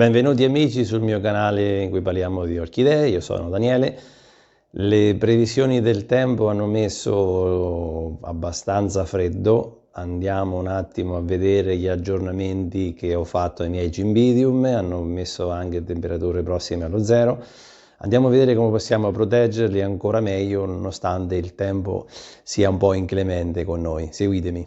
Benvenuti amici sul mio canale in cui parliamo di orchidee, io sono Daniele. Le previsioni del tempo hanno messo abbastanza freddo, andiamo un attimo a vedere gli aggiornamenti che ho fatto ai miei cymbidium, hanno messo anche temperature prossime allo zero. Andiamo a vedere come possiamo proteggerli ancora meglio nonostante il tempo sia un po' inclemente con noi. Seguitemi.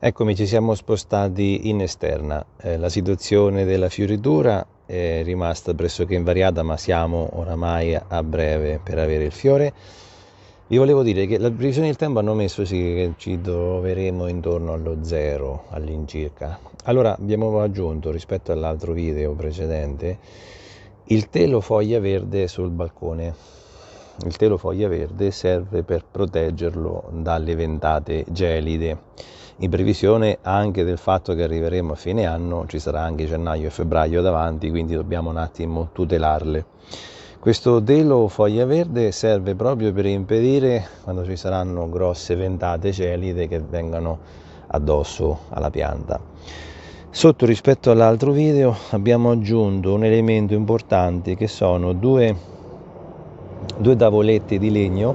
Eccomi, ci siamo spostati in esterna. La situazione della fioritura è rimasta pressoché invariata, ma siamo oramai a breve per avere il fiore. Vi volevo dire che le previsioni del tempo hanno messo sì che ci troveremo intorno allo zero all'incirca. Allora abbiamo aggiunto rispetto all'altro video precedente il telo foglia verde sul balcone. Il telo foglia verde serve per proteggerlo dalle ventate gelide. In previsione anche del fatto che arriveremo a fine anno, ci sarà anche gennaio e febbraio davanti, quindi dobbiamo un attimo tutelarle. Questo telo foglia verde serve proprio per impedire, quando ci saranno grosse ventate gelide, che vengano addosso alla pianta. Sotto, rispetto all'altro video, abbiamo aggiunto un elemento importante che sono due tavolette di legno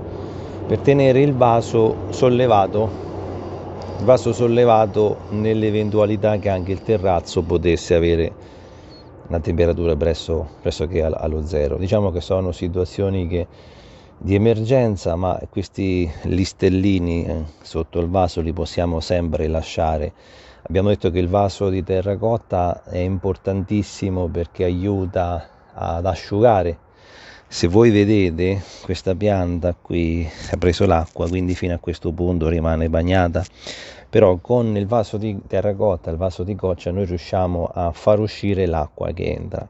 per tenere il vaso sollevato nell'eventualità che anche il terrazzo potesse avere una temperatura pressoché allo zero. Diciamo che sono situazioni di emergenza, ma questi listellini sotto il vaso li possiamo sempre lasciare. Abbiamo detto che il vaso di terracotta è importantissimo perché aiuta ad asciugare. Se voi vedete, questa pianta qui ha preso l'acqua, quindi fino a questo punto rimane bagnata, però con il vaso di terracotta, il vaso di coccia, noi riusciamo a far uscire l'acqua che entra.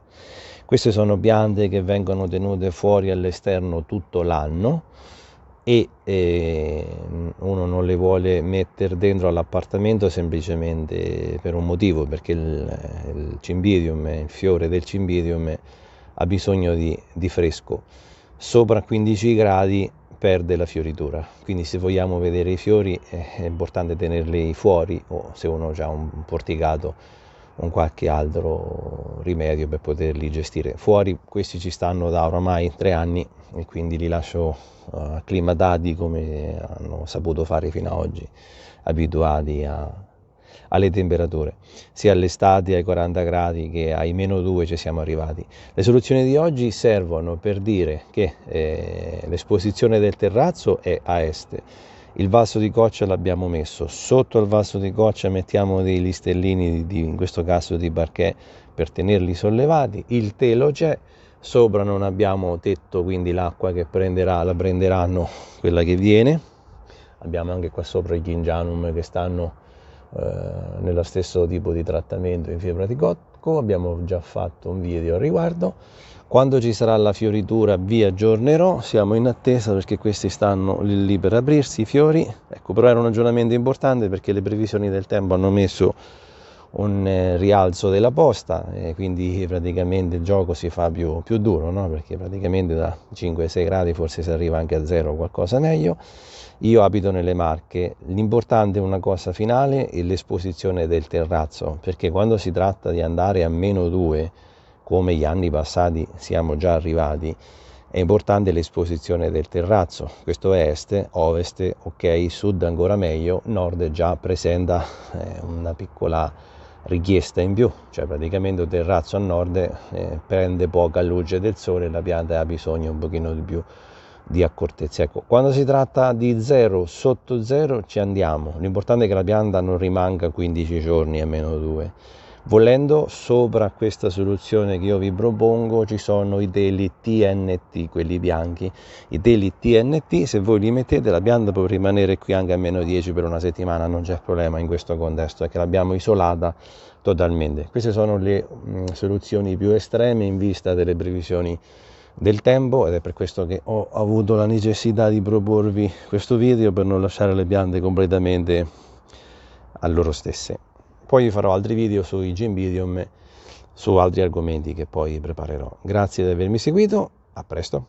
Queste sono piante che vengono tenute fuori all'esterno tutto l'anno e uno non le vuole mettere dentro all'appartamento semplicemente per un motivo, perché il cymbidium, il fiore del cymbidium ha bisogno di fresco. Sopra 15 gradi perde la fioritura, quindi se vogliamo vedere i fiori è importante tenerli fuori, o se uno ha un porticato, un qualche altro rimedio per poterli gestire. Fuori questi ci stanno da oramai 3 anni e quindi li lascio acclimatati come hanno saputo fare fino ad oggi, abituati alle temperature, sia all'estate ai 40 gradi che ai -2 ci siamo arrivati. Le soluzioni di oggi servono per dire che l'esposizione del terrazzo è a est, il vaso di coccia l'abbiamo messo, sotto al vaso di coccia mettiamo dei listellini in questo caso di parquet per tenerli sollevati, il telo c'è, sopra non abbiamo tetto, quindi l'acqua che la prenderanno quella che viene. Abbiamo anche qua sopra i Gingianum che stanno nello stesso tipo di trattamento in fibra di cocco. Abbiamo già fatto un video al riguardo. Quando ci sarà la fioritura vi aggiornerò, siamo in attesa perché questi stanno lì per aprirsi i fiori. Ecco, però era un aggiornamento importante perché le previsioni del tempo hanno messo un rialzo della posta e quindi praticamente il gioco si fa più duro, no? Perché praticamente da 5-6 gradi forse si arriva anche a zero, qualcosa meglio. Io abito nelle Marche, l'importante è una cosa finale, è l'esposizione del terrazzo, perché quando si tratta di andare a -2, come gli anni passati siamo già arrivati, è importante l'esposizione del terrazzo. Questo è est, ovest, ok, sud ancora meglio, nord già presenta una piccola richiesta in più, cioè praticamente il terrazzo a nord prende poca luce del sole e la pianta ha bisogno un pochino di più di accortezza. Ecco, quando si tratta di zero, sotto zero ci andiamo, l'importante è che la pianta non rimanga 15 giorni a -2. Volendo, sopra questa soluzione che io vi propongo ci sono i teli TNT, quelli bianchi. I teli TNT, se voi li mettete, la pianta può rimanere qui anche a -10 per una settimana, non c'è problema in questo contesto, è che l'abbiamo isolata totalmente. Queste sono le soluzioni più estreme in vista delle previsioni del tempo, ed è per questo che ho avuto la necessità di proporvi questo video, per non lasciare le piante completamente a loro stesse. Poi vi farò altri video sui cymbidium, su altri argomenti che poi preparerò. Grazie di avermi seguito, a presto.